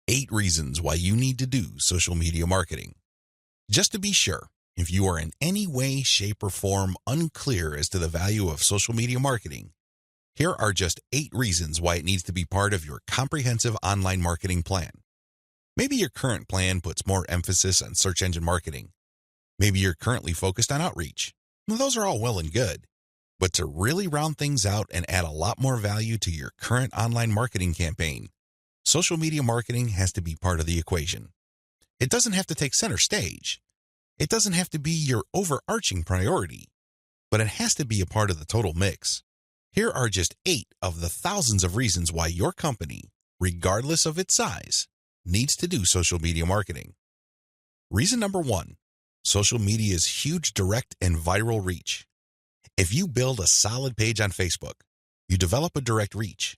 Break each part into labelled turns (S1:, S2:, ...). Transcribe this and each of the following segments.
S1: 8 reasons why you need to do social media marketing. Just to be sure, if you are in any way, shape, or form unclear as to the value of social media marketing, here are just 8 reasons why it needs to be part of your comprehensive online marketing plan. Maybe your current plan puts more emphasis on search engine marketing. Maybe you're currently focused on outreach. Well, those are all well and good. But to really round things out and add a lot more value to your current online marketing campaign, social media marketing has to be part of the equation. It doesn't have to take center stage. It doesn't have to be your overarching priority, but it has to be a part of the total mix. Here are just 8 of the thousands of reasons why your company, regardless of its size, needs to do social media marketing. Reason number 1, social media's huge direct and viral reach. If you build a solid page on Facebook, you develop a direct reach.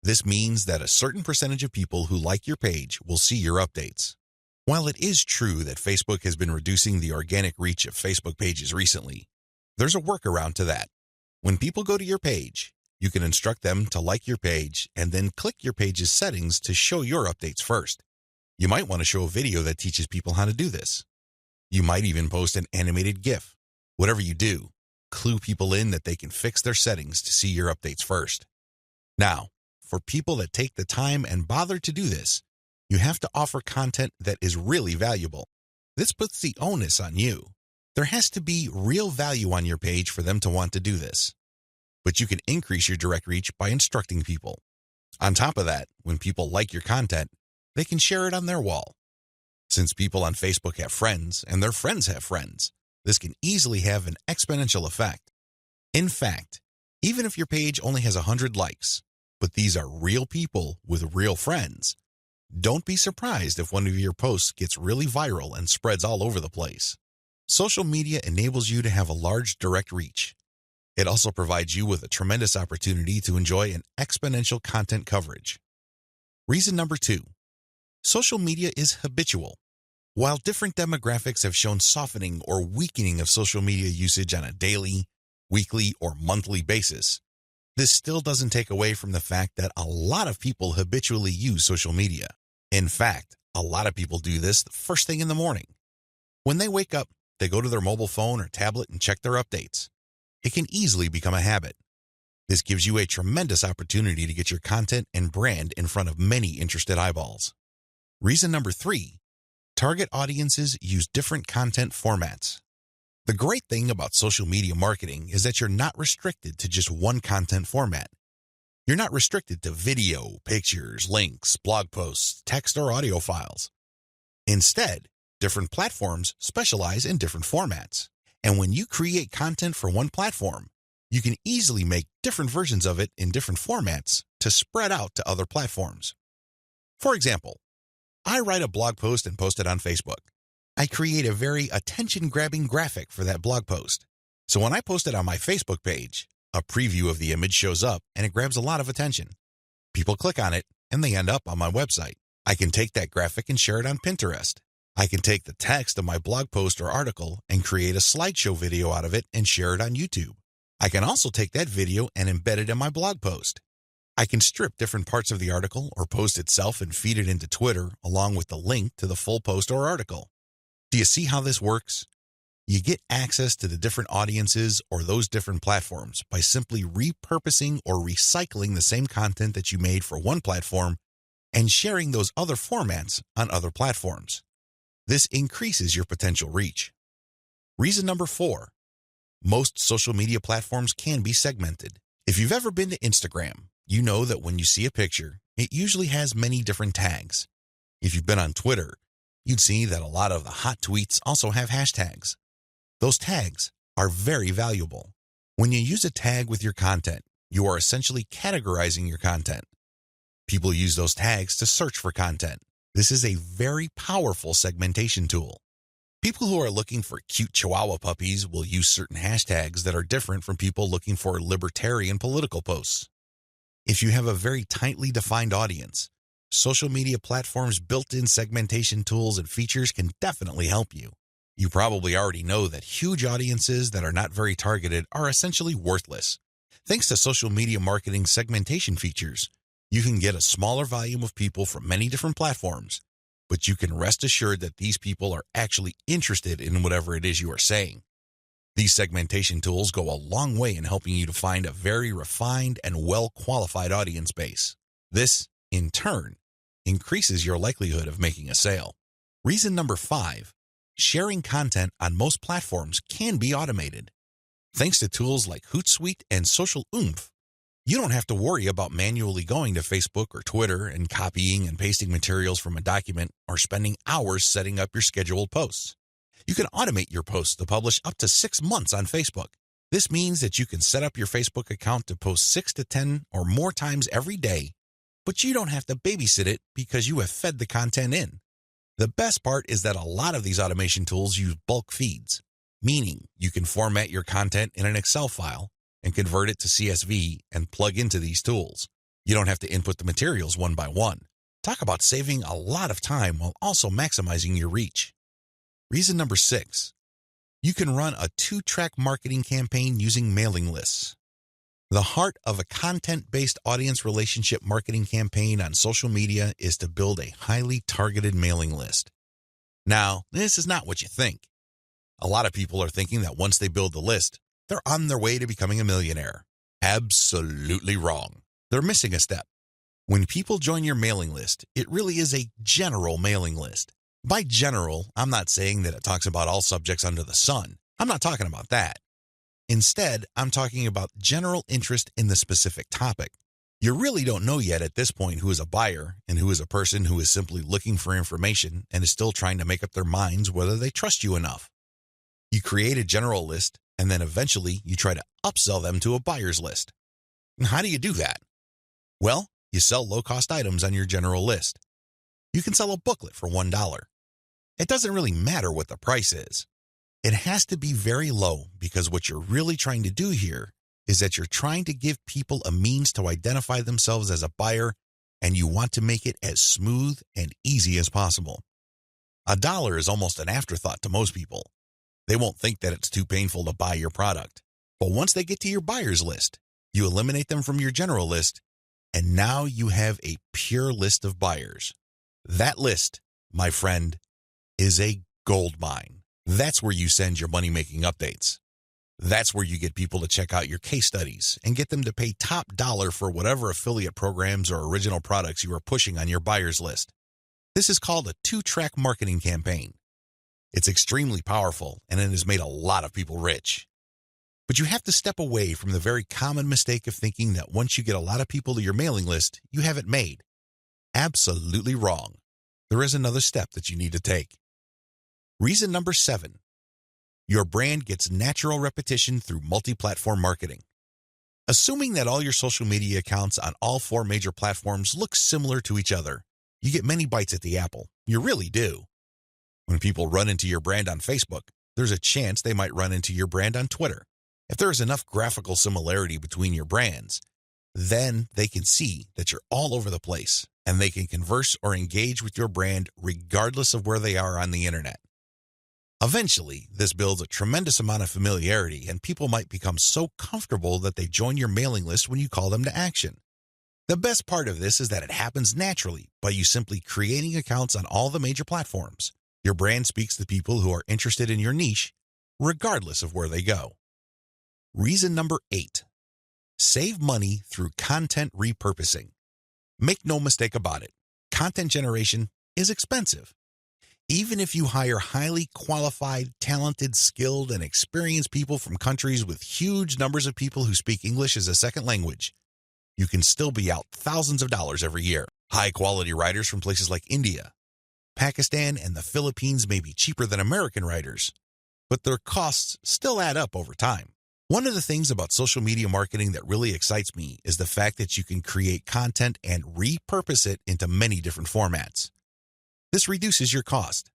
S1: This means that a certain percentage of people who like your page will see your updates. While it is true that Facebook has been reducing the organic reach of Facebook pages recently, there's a workaround to that. When people go to your page, you can instruct them to like your page and then click your page's settings to show your updates first. You might want to show a video that teaches people how to do this. You might even post an animated GIF. Whatever you do, clue people in that they can fix their settings to see your updates first. Now, for people that take the time and bother to do this, you have to offer content that is really valuable. This puts the onus on you. There has to be real value on your page for them to want to do this. But you can increase your direct reach by instructing people. On top of that, when people like your content, they can share it on their wall. Since people on Facebook have friends and their friends have friends, this can easily have an exponential effect. In fact, even if your page only has 100 likes, but these are real people with real friends, don't be surprised if one of your posts gets really viral and spreads all over the place. Social media enables you to have a large direct reach. It also provides you with a tremendous opportunity to enjoy an exponential content coverage. Reason number 2, social media is habitual. While different demographics have shown softening or weakening of social media usage on a daily, weekly, or monthly basis, this still doesn't take away from the fact that a lot of people habitually use social media. In fact, a lot of people do this the first thing in the morning. When they wake up, they go to their mobile phone or tablet and check their updates. It can easily become a habit. This gives you a tremendous opportunity to get your content and brand in front of many interested eyeballs. Reason number 3, target audiences use different content formats. The great thing about social media marketing is that you're not restricted to just one content format. You're not restricted to video, pictures, links, blog posts, text, or audio files. Instead, different platforms specialize in different formats. And when you create content for one platform, you can easily make different versions of it in different formats to spread out to other platforms. For example, I write a blog post and post it on Facebook. I create a very attention-grabbing graphic for that blog post. So when I post it on my Facebook page, a preview of the image shows up and it grabs a lot of attention. People click on it and they end up on my website. I can take that graphic and share it on Pinterest. I can take the text of my blog post or article and create a slideshow video out of it and share it on YouTube. I can also take that video and embed it in my blog post. I can strip different parts of the article or post itself and feed it into Twitter along with the link to the full post or article. Do you see how this works? You get access to the different audiences or those different platforms by simply repurposing or recycling the same content that you made for one platform and sharing those other formats on other platforms. This increases your potential reach. Reason number 4, most social media platforms can be segmented. If you've ever been to Instagram, you know that when you see a picture, it usually has many different tags. If you've been on Twitter, you'd see that a lot of the hot tweets also have hashtags. Those tags are very valuable. When you use a tag with your content, you are essentially categorizing your content. People use those tags to search for content. This is a very powerful segmentation tool. People who are looking for cute Chihuahua puppies will use certain hashtags that are different from people looking for libertarian political posts. If you have a very tightly defined audience, social media platforms' built-in segmentation tools and features can definitely help you. You probably already know that huge audiences that are not very targeted are essentially worthless. Thanks to social media marketing segmentation features, You can get a smaller volume of people from many different platforms, but you can rest assured that these people are actually interested in whatever it is you are saying. These segmentation tools go a long way in helping you to find a very refined and well-qualified audience base. This, in turn, increases your likelihood of making a sale. Reason number 5, sharing content on most platforms can be automated. Thanks to tools like Hootsuite and Social Oomph, you don't have to worry about manually going to Facebook or Twitter and copying and pasting materials from a document or spending hours setting up your scheduled posts. You can automate your posts to publish up to 6 months on Facebook. This means that you can set up your Facebook account to post 6 to 10 or more times every day, but you don't have to babysit it because you have fed the content in. The best part is that a lot of these automation tools use bulk feeds, meaning you can format your content in an Excel file and convert it to CSV and plug into these tools. You don't have to input the materials one by one. Talk about saving a lot of time while also maximizing your reach. Reason number 6, you can run a 2-track marketing campaign using mailing lists. The heart of a content-based audience relationship marketing campaign on social media is to build a highly targeted mailing list. Now, this is not what you think. A lot of people are thinking that once they build the list, they're on their way to becoming a millionaire. Absolutely wrong. They're missing a step. When people join your mailing list, it really is a general mailing list. By general, I'm not saying that it talks about all subjects under the sun. I'm not talking about that. Instead, I'm talking about general interest in the specific topic. You really don't know yet at this point who is a buyer and who is a person who is simply looking for information and is still trying to make up their minds whether they trust you enough. You create a general list, and then eventually you try to upsell them to a buyer's list. And how do you do that? Well, you sell low-cost items on your general list. You can sell a booklet for $1. It doesn't really matter what the price is. It has to be very low because what you're really trying to do here is that you're trying to give people a means to identify themselves as a buyer, and you want to make it as smooth and easy as possible. $1 is almost an afterthought to most people. They won't think that it's too painful to buy your product. But once they get to your buyer's list, you eliminate them from your general list, and now you have a pure list of buyers. That list, my friend, is a gold mine. That's where you send your money-making updates. That's where you get people to check out your case studies and get them to pay top dollar for whatever affiliate programs or original products you are pushing on your buyer's list. This is called a 2-track marketing campaign. It's extremely powerful, and it has made a lot of people rich. But you have to step away from the very common mistake of thinking that once you get a lot of people to your mailing list, you have it made. Absolutely wrong. There is another step that you need to take. Reason number 7, your brand gets natural repetition through multi-platform marketing. Assuming that all your social media accounts on all 4 major platforms look similar to each other, you get many bites at the apple. You really do. When people run into your brand on Facebook, there's a chance they might run into your brand on Twitter. If there is enough graphical similarity between your brands, then they can see that you're all over the place, and they can converse or engage with your brand regardless of where they are on the internet. Eventually, this builds a tremendous amount of familiarity, and people might become so comfortable that they join your mailing list when you call them to action. The best part of this is that it happens naturally by you simply creating accounts on all the major platforms. Your brand speaks to people who are interested in your niche, regardless of where they go. Reason number 8, save money through content repurposing. Make no mistake about it, content generation is expensive. Even if you hire highly qualified, talented, skilled, and experienced people from countries with huge numbers of people who speak English as a second language, you can still be out thousands of dollars every year. High-quality writers from places like India, Pakistan, and the Philippines may be cheaper than American writers, but their costs still add up over time. One of the things about social media marketing that really excites me is the fact that you can create content and repurpose it into many different formats. This reduces your cost.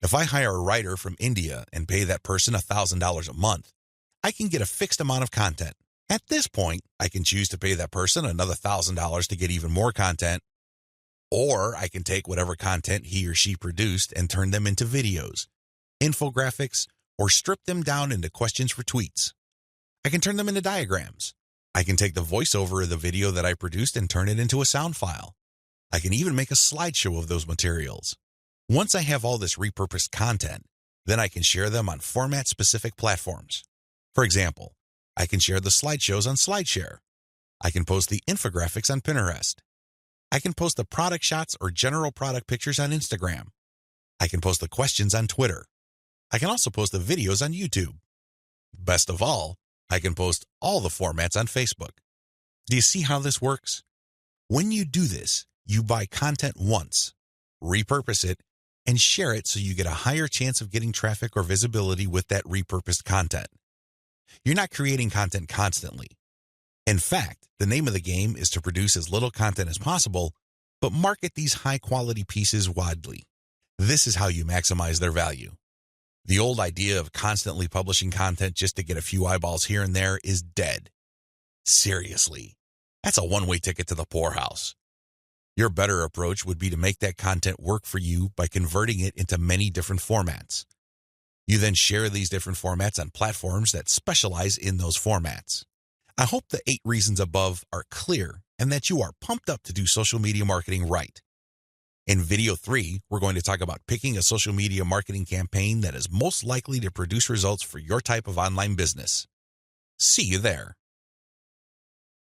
S1: If I hire a writer from India and pay that person $1,000 a month, I can get a fixed amount of content. At this point, I can choose to pay that person another $1,000 to get even more content, or I can take whatever content he or she produced and turn them into videos, infographics, or strip them down into questions for tweets. I can turn them into diagrams. I can take the voiceover of the video that I produced and turn it into a sound file. I can even make a slideshow of those materials. Once I have all this repurposed content, then I can share them on format-specific platforms. For example, I can share the slideshows on SlideShare. I can post the infographics on Pinterest. I can post the product shots or general product pictures on Instagram. I can post the questions on Twitter. I can also post the videos on YouTube. Best of all, I can post all the formats on Facebook. Do you see how this works? When you do this, you buy content once, repurpose it, and share it so you get a higher chance of getting traffic or visibility with that repurposed content. You're not creating content constantly. In fact, the name of the game is to produce as little content as possible, but market these high-quality pieces widely. This is how you maximize their value. The old idea of constantly publishing content just to get a few eyeballs here and there is dead. Seriously, that's a one-way ticket to the poorhouse. Your better approach would be to make that content work for you by converting it into many different formats. You then share these different formats on platforms that specialize in those formats. I hope the 8 reasons above are clear and that you are pumped up to do social media marketing right. In video 3, we're going to talk about picking a social media marketing campaign that is most likely to produce results for your type of online business. See you there.